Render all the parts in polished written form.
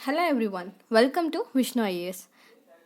Hello everyone, welcome to Vishnu IAS.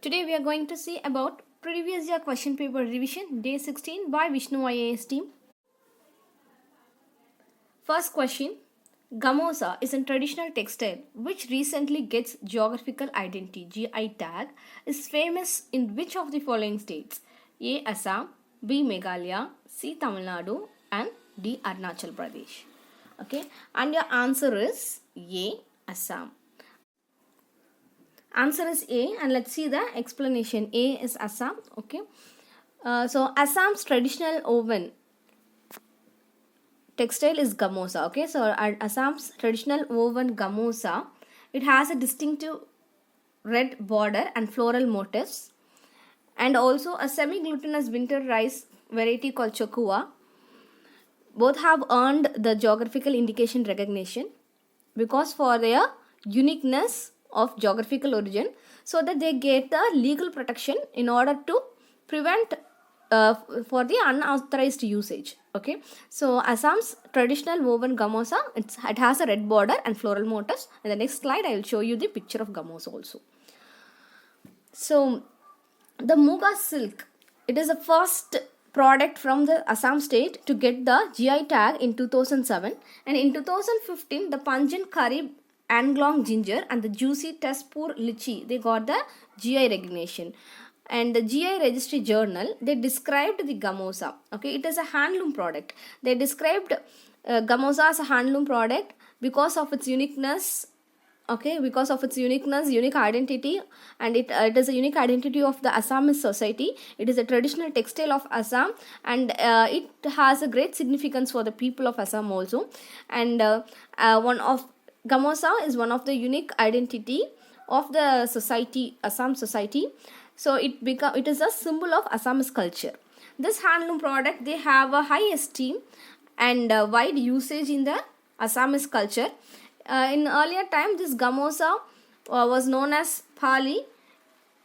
Today we are going to see about previous year question paper revision day 16 by Vishnu IAS team. First question, Gamosa is a traditional textile which recently gets geographical identity GI tag is famous in which of the following states? A. Assam, B. Meghalaya, C. Tamil Nadu and D. Arunachal Pradesh. Okay, and your answer is A. Assam. Answer is A, and let's see the explanation. A is Assam. Okay, so Assam's traditional woven textile is gamosa. Okay, so Assam's traditional woven gamosa, it has a distinctive red border and floral motifs, and also a semi-glutinous winter rice variety called chokua. Both have earned the geographical indication recognition because for their uniqueness of geographical origin, so that they get the legal protection in order to prevent for the unauthorized usage. Okay, so Assam's traditional woven gamosa, it has a red border and floral motifs. In the next slide I will show you the picture of gamosa also. So the Muga silk, it is the first product from the Assam state to get the GI tag in 2007, and in 2015 the pungent curry Anglong ginger and the juicy Tezpur lychee, they got the GI recognition. And the GI registry journal, they described the gamosa. Okay, it is a handloom product. They described gamosa as a handloom product because of its uniqueness. Okay, because of its uniqueness, unique identity, and it is a unique identity of the Assamese society. It is a traditional textile of Assam, and it has a great significance for the people of Assam also. And one of gamosa is one of the unique identity of the society, Assam society. So it is a symbol of Assamese culture. This handloom product, they have a high esteem and wide usage in the Assamese culture. In earlier time, this gamosa was known as pali.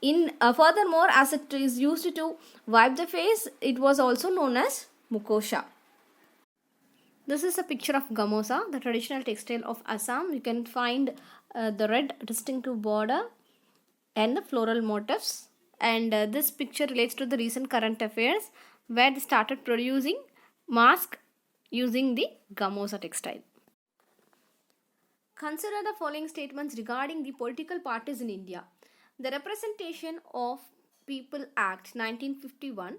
Furthermore, as it is used to wipe the face, it was also known as mukosha. This is a picture of gamosa, the traditional textile of Assam. You can find the red distinctive border and the floral motifs. And this picture relates to the recent current affairs where they started producing mask using the gamosa textile. Consider the following statements regarding the political parties in India. The Representation of People Act 1951,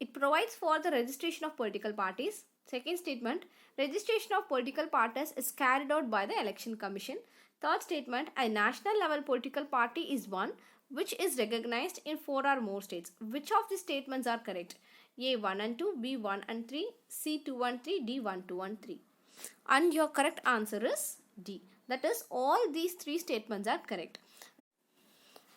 it provides for the registration of political parties. Second statement, registration of political parties is carried out by the Election Commission. Third statement, a national level political party is one which is recognized in 4 or more states. Which of these statements are correct? A 1 and 2, B 1 and 3, C 2 and 3, D 1 2 and 3. And your correct answer is D. That is, all these 3 statements are correct.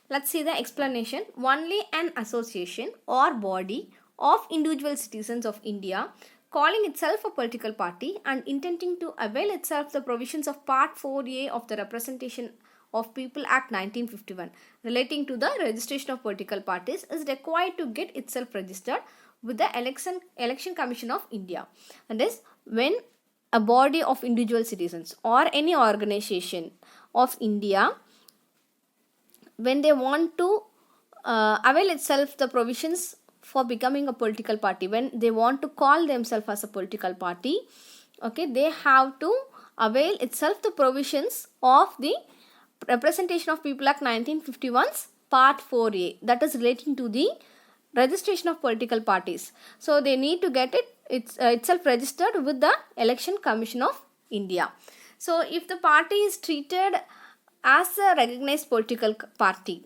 Let's see the explanation. Only an association or body of individual citizens of India calling itself a political party and intending to avail itself the provisions of Part 4A of the Representation of People Act 1951 relating to the registration of political parties is required to get itself registered with the Election Commission of India. That is, when a body of individual citizens or any organization of India, when they want to avail itself the provisions for becoming a political party, when they want to call themselves as a political party, okay, they have to avail itself the provisions of the Representation of People Act 1951's Part 4A, that is relating to the registration of political parties. So they need to get itself registered with the Election Commission of India. So if the party is treated as a recognized political party,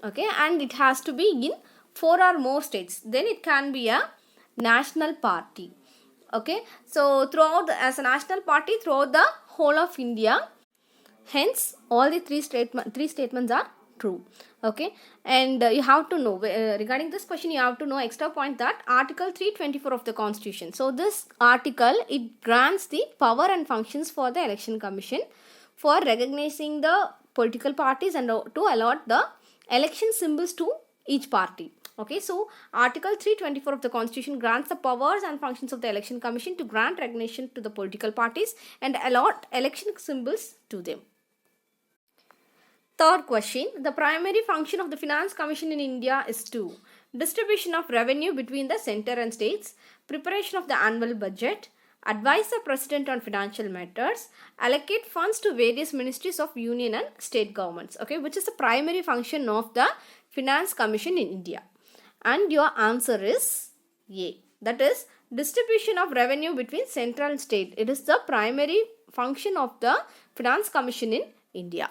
okay, and it has to be in 4 or more states, then it can be a national party. Okay, so as a national party throughout the whole of India, hence all the three statements are true. Okay, and you have to know regarding this question, you have to know extra point that Article 324 of the Constitution. So this article, it grants the power and functions for the Election Commission for recognizing the political parties and to allot the election symbols to each party. Okay, so Article 324 of the Constitution grants the powers and functions of the Election Commission to grant recognition to the political parties and allot election symbols to them. Third question, the primary function of the Finance Commission in India is to distribution of revenue between the center and states, preparation of the annual budget, advise the president on financial matters, allocate funds to various ministries of union and state governments. Okay, which is the primary function of the Finance Commission in India? And your answer is A. That is distribution of revenue between central and state. It is the primary function of the Finance Commission in India.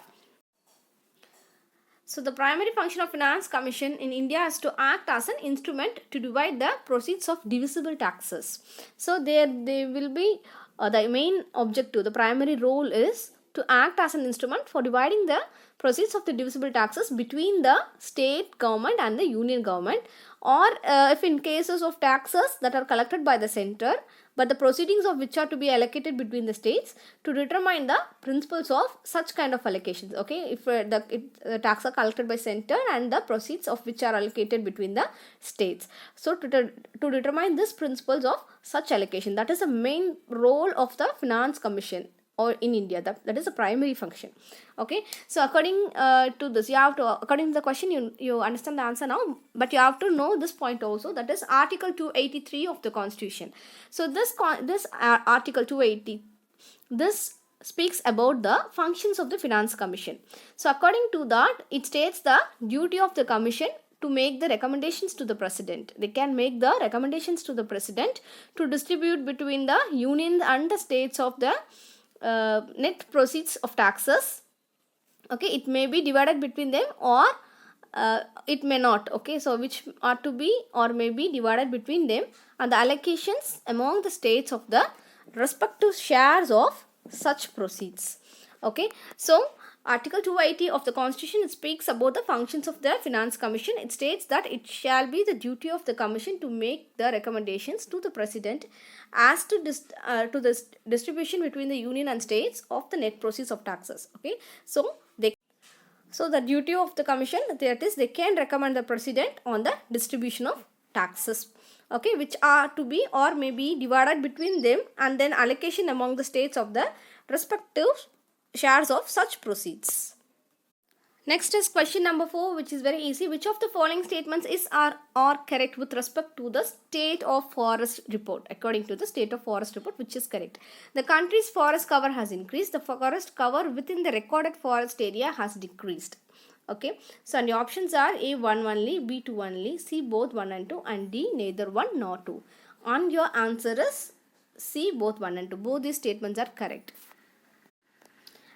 So the primary function of Finance Commission in India is to act as an instrument to divide the proceeds of divisible taxes. So they will be the main objective, the primary role is to act as an instrument for dividing the proceeds of the divisible taxes between the state government and the union government, or if in cases of taxes that are collected by the center but the proceedings of which are to be allocated between the states, to determine the principles of such kind of allocations. Okay, if the taxes are collected by center and the proceeds of which are allocated between the states, so to determine these principles of such allocation, that is the main role of the Finance Commission or in India. That is a primary function. Okay, so according to this, you have to, according to the question, you understand the answer now, but you have to know this point also, that is Article 283 of the Constitution. So this Article 280, this speaks about the functions of the Finance Commission. So according to that, it states the duty of the commission to make the recommendations to the president. They can make the recommendations to the president to distribute between the union and the states of the net proceeds of taxes. Okay, it may be divided between them or it may not. Okay, so which are to be or may be divided between them, and the allocations among the states of the respective shares of such proceeds. Okay, so Article 280 of the Constitution, it speaks about the functions of the Finance Commission. It states that it shall be the duty of the Commission to make the recommendations to the President as to the distribution between the Union and states of the net proceeds of taxes. Okay, so the duty of the Commission, that is, they can recommend the President on the distribution of taxes. Okay, which are to be or may be divided between them, and then allocation among the states of the respective shares of such proceeds. Next is question number 4, which is very easy. Which of the following statements is or are correct with respect to the state of forest report? According to the state of forest report, which is correct? The country's forest cover has increased. The forest cover within the recorded forest area has decreased. Okay, so and the options are A 1 only, B 2 only, C both 1 and 2, and D neither 1 nor 2. And your answer is C both 1 and 2. Both these statements are correct.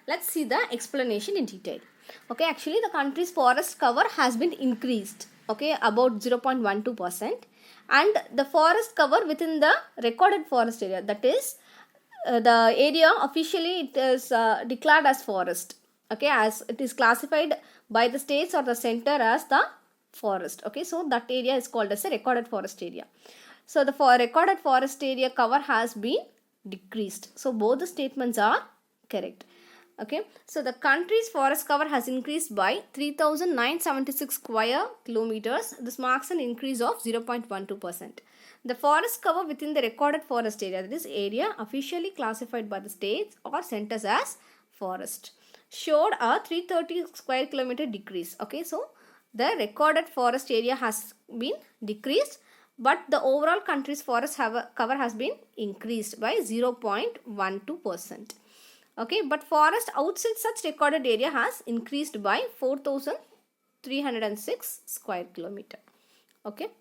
Let's see the explanation in detail. Okay, actually the country's forest cover has been increased, okay, about 0.12%, and the forest cover within the recorded forest area, that is the area officially it is declared as forest, okay, as it is classified by the states or the center as the forest. Okay, so that area is called as a recorded forest area. So the recorded forest area cover has been decreased. So both the statements are correct. Okay, so the country's forest cover has increased by 3,976 square kilometers. This marks an increase of 0.12%. The forest cover within the recorded forest area, that is area officially classified by the states or centers as forest, showed a 330 square kilometer decrease. Okay, so the recorded forest area has been decreased, but the overall country's forest cover has been increased by 0.12%. Okay, but forest outside such recorded area has increased by 4,306 square kilometer. Okay.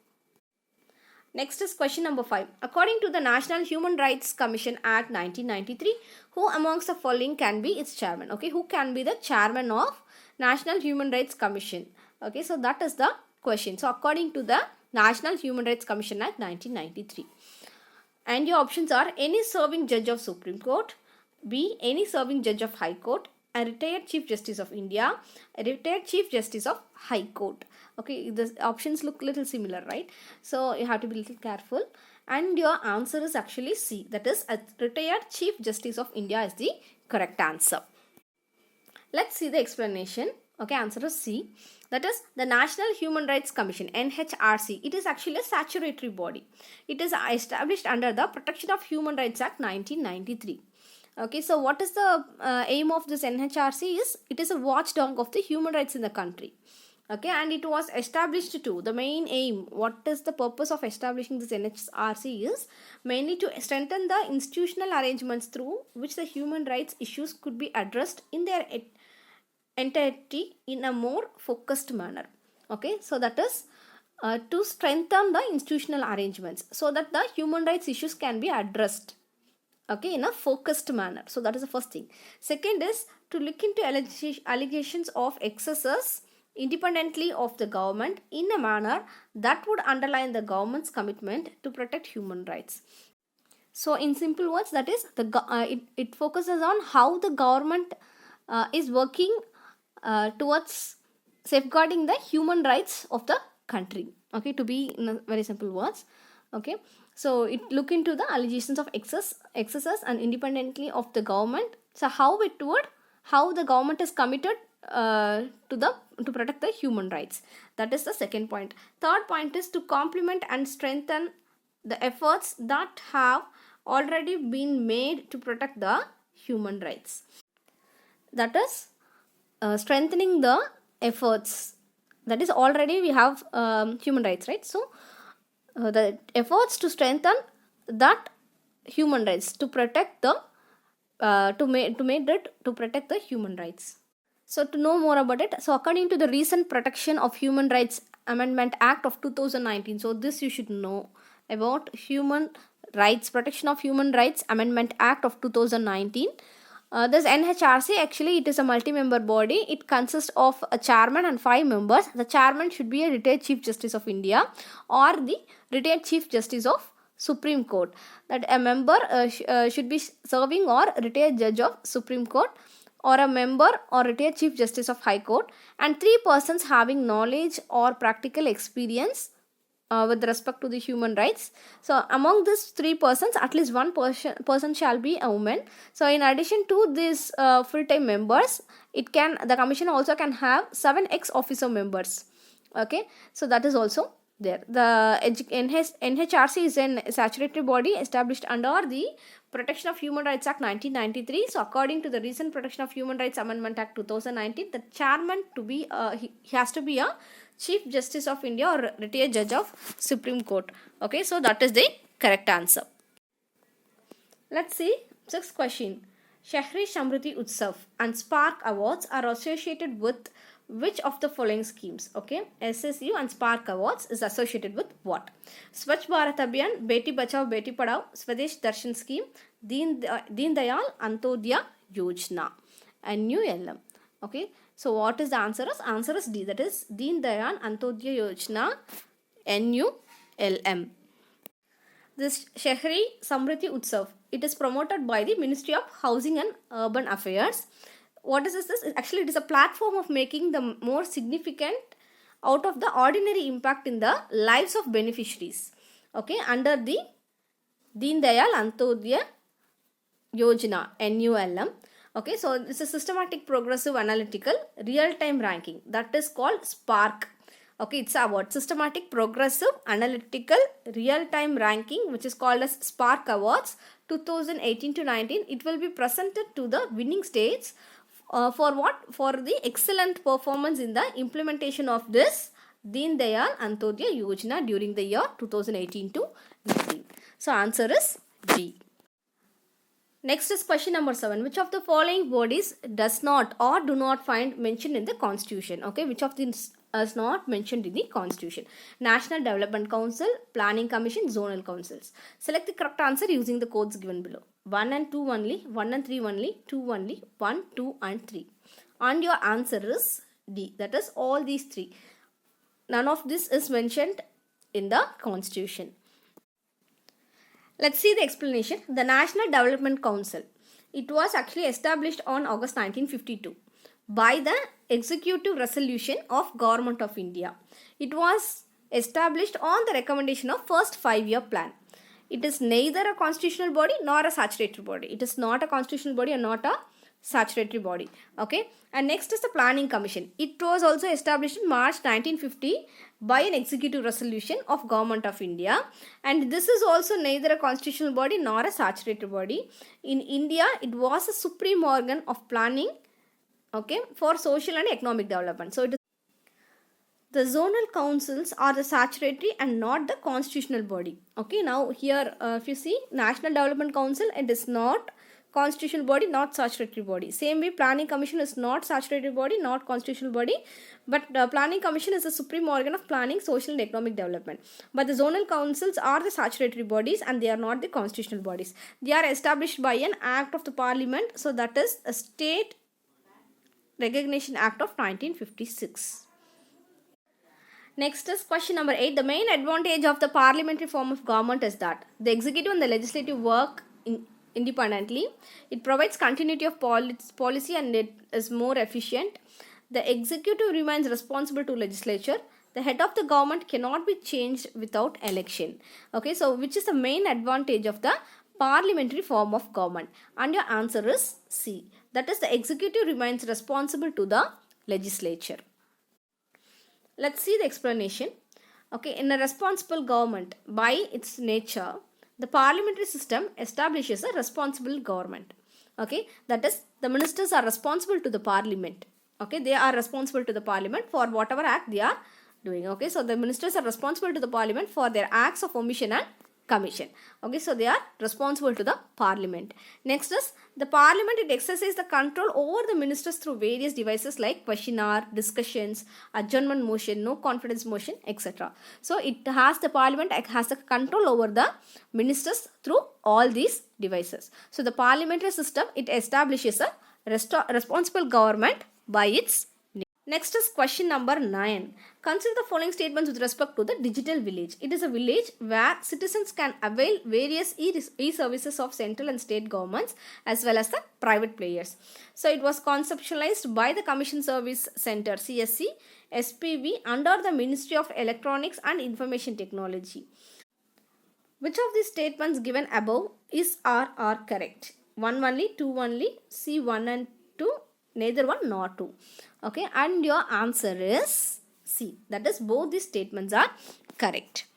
Next is question number 5. According to the National Human Rights Commission Act 1993, who amongst the following can be its chairman? Okay, who can be the chairman of National Human Rights Commission? Okay, so that is the question. So according to the National Human Rights Commission Act 1993. And your options are any serving judge of Supreme Court, B, any serving judge of High Court, a retired Chief Justice of India, a retired Chief Justice of High Court. Okay, the options look little similar, right? So you have to be little careful. And your answer is actually C. That is, a retired Chief Justice of India is the correct answer. Let's see the explanation. Okay, answer is C. That is, the National Human Rights Commission, NHRC. It is actually a statutory body. It is established under the Protection of Human Rights Act 1993. Okay, so what is the aim of this NHRC is, it is a watchdog of the human rights in the country. Okay, and it was established to, the main aim, what is the purpose of establishing this NHRC is mainly to strengthen the institutional arrangements through which the human rights issues could be addressed in their entirety in a more focused manner. Okay, so that is to strengthen the institutional arrangements so that the human rights issues can be addressed, okay, in a focused manner. So that is the first thing. Second is to look into allegations of excesses independently of the government in a manner that would underline the government's commitment to protect human rights. So in simple words, that is it focuses on how the government is working towards safeguarding the human rights of the country, okay, to be in very simple words. Okay, so it look into the allegations of excesses and independently of the government. So how the government is committed to protect the human rights. That is the second point. Third point is to complement and strengthen the efforts that have already been made to protect the human rights. That is strengthening the efforts, that is already we have human rights, right? So the efforts to strengthen that human rights, to protect the to protect the human rights. So to know more about it, so according to the recent Protection of Human Rights Amendment Act of 2019, so this you should know about Human Rights, Protection of Human Rights Amendment Act of 2019. This NHRC, actually it is a multi-member body. It consists of a chairman and 5 members. The chairman should be a retired Chief Justice of India or the retired Chief Justice of Supreme Court. That a member should be serving or retired judge of Supreme Court, or a member or retired Chief Justice of High Court, and 3 persons having knowledge or practical experience with respect to the human rights. So among these 3 persons, at least one person shall be a woman. So in addition to these full-time members, the commission also can have 7 ex-officer members. Okay, so that is also there. The NHRC is a statutory body established under the Protection of Human Rights Act 1993. So according to the recent Protection of Human Rights Amendment Act 2019, the chairman to be he has to be a Chief Justice of India or retired judge of Supreme Court. Okay, so that is the correct answer. Let's see 6th question. Shahri Samruddhi Utsav and Spark Awards are associated with which of the following schemes? Okay, SSU and Spark Awards is associated with what? Swachh Bharat Abhiyan, Beti Bachao Beti Padhao, Swadesh Darshan scheme, Deen Dayal Antyodaya Yojana, and NULM. Okay, so what is the answer? Answer is D, that is Deen Dayal Antyodaya Yojana, NULM. This Shahri Samruddhi Utsav, it is promoted by the Ministry of Housing and Urban Affairs. What is this? Actually, it is a platform of making the more significant out of the ordinary impact in the lives of beneficiaries. Okay, under the Deen Dayal Antyodaya Yojana, NULM. Okay, so it's a systematic, progressive, analytical, real-time ranking that is called SPARK. Okay, it's about systematic, progressive, analytical, real-time ranking, which is called as SPARK Awards 2018 to 19. It will be presented to the winning states for what? For the excellent performance in the implementation of this Deen Dayal Antyodaya Yojana during the year 2018 to 19. So answer is G. Next is question number 7. Which of the following bodies does not or do not find mentioned in the Constitution? Okay, which of these is not mentioned in the Constitution? National Development Council, Planning Commission, Zonal Councils. Select the correct answer using the codes given below. 1 and 2 only, 1 and 3 only, 2 only, 1, 2 and 3. And your answer is D. That is all these 3. None of this is mentioned in the Constitution. Let's see the explanation. The National Development Council. It was actually established on August 1952 by the Executive Resolution of Government of India. It was established on the recommendation of first 5-year plan. It is neither a constitutional body nor a statutory body. It is not a constitutional body and not a statutory body. Okay, and next is the Planning Commission. It was also established in March 1950 by an executive resolution of Government of India, and this is also neither a constitutional body nor a statutory body. In India, it was a supreme organ of planning, okay, for social and economic development. So it is the zonal councils are the statutory and not the constitutional body. Okay, now here if you see National Development Council, it is not constitutional body, not statutory body. Same way, Planning Commission is not statutory body, not constitutional body, but Planning Commission is the supreme organ of planning, social and economic development. But the zonal councils are the statutory bodies and they are not the constitutional bodies. They are established by an act of the Parliament. So that is a State Recognition Act of 1956. Next is question number 8. The main advantage of the parliamentary form of government is that the executive and the legislative work independently. It provides continuity of policy and it is more efficient. The executive remains responsible to legislature. The head of the government cannot be changed without election. Okay, so which is the main advantage of the parliamentary form of government? And your answer is C. That is, the executive remains responsible to the legislature. Let's see the explanation. Okay, in a responsible government, by its nature, the parliamentary system establishes a responsible government. Okay, that is, the ministers are responsible to the parliament. Okay, they are responsible to the parliament for whatever act they are doing. Okay, so the ministers are responsible to the parliament for their acts of omission and commission. Okay, so they are responsible to the parliament. Next is the parliament. It exercises the control over the ministers through various devices like question hour, discussions, adjournment motion, no confidence motion, etc. So it has, the parliament has the control over the ministers through all these devices. So the parliamentary system, it establishes a responsible government by its. Next is question number 9. Consider the following statements with respect to the digital village. It is a village where citizens can avail various e-services of central and state governments as well as the private players. So it was conceptualized by the Commission Service Center CSC SPV under the Ministry of Electronics and Information Technology. Which of these statements given above is or are correct? 1 only, 2 only, C 1 and 2, neither 1 nor 2. Okay, and your answer is C. That is, both these statements are correct.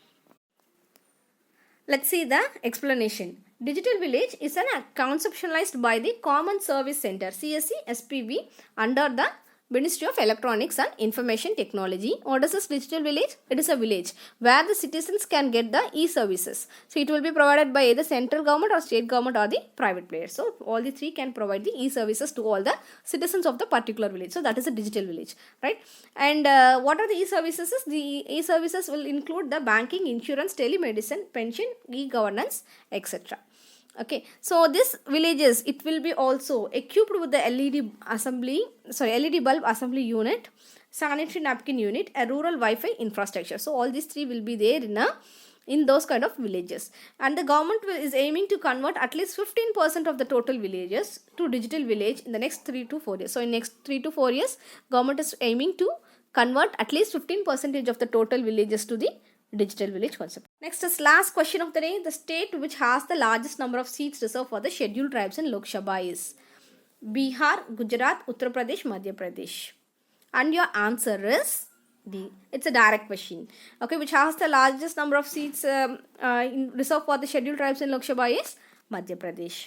Let's see the explanation. Digital village is conceptualized by the Common Service Center CSC SPV under the Ministry of Electronics and Information Technology. What is this digital village? It is a village where the citizens can get the e-services. So it will be provided by either central government or state government or the private players. So all the three can provide the e-services to all the citizens of the particular village. So that is a digital village, right? And what are the e-services? The e-services will include the banking, insurance, telemedicine, pension, e-governance, etc. Okay, so this villages, it will be also equipped with the LED bulb assembly unit, sanitary napkin unit, a rural Wi-Fi infrastructure. So all these three will be there in those kind of villages. And the government is aiming to convert at least 15% of the total villages to digital village in the next 3 to 4 years. So in next 3 to 4 years, government is aiming to convert at least 15% of the total villages to the digital village concept. Next is last question of the day. The state which has the largest number of seats reserved for the scheduled tribes in Lok Sabha is Bihar, Gujarat, Uttar Pradesh, Madhya Pradesh. And your answer is D. It's a direct question. Okay, which has the largest number of seats reserved for the scheduled tribes in Lok Sabha is Madhya Pradesh.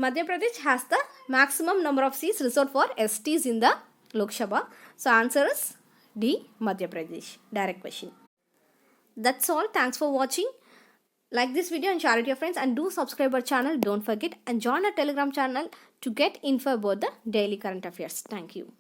Madhya Pradesh has the maximum number of seats reserved for STs in the Lok Sabha. So answer is D. Madhya Pradesh. Direct question. That's all. Thanks for watching. Like this video and share it to your friends, and do subscribe our channel. Don't forget, and join our Telegram channel to get info about the daily current affairs. Thank you.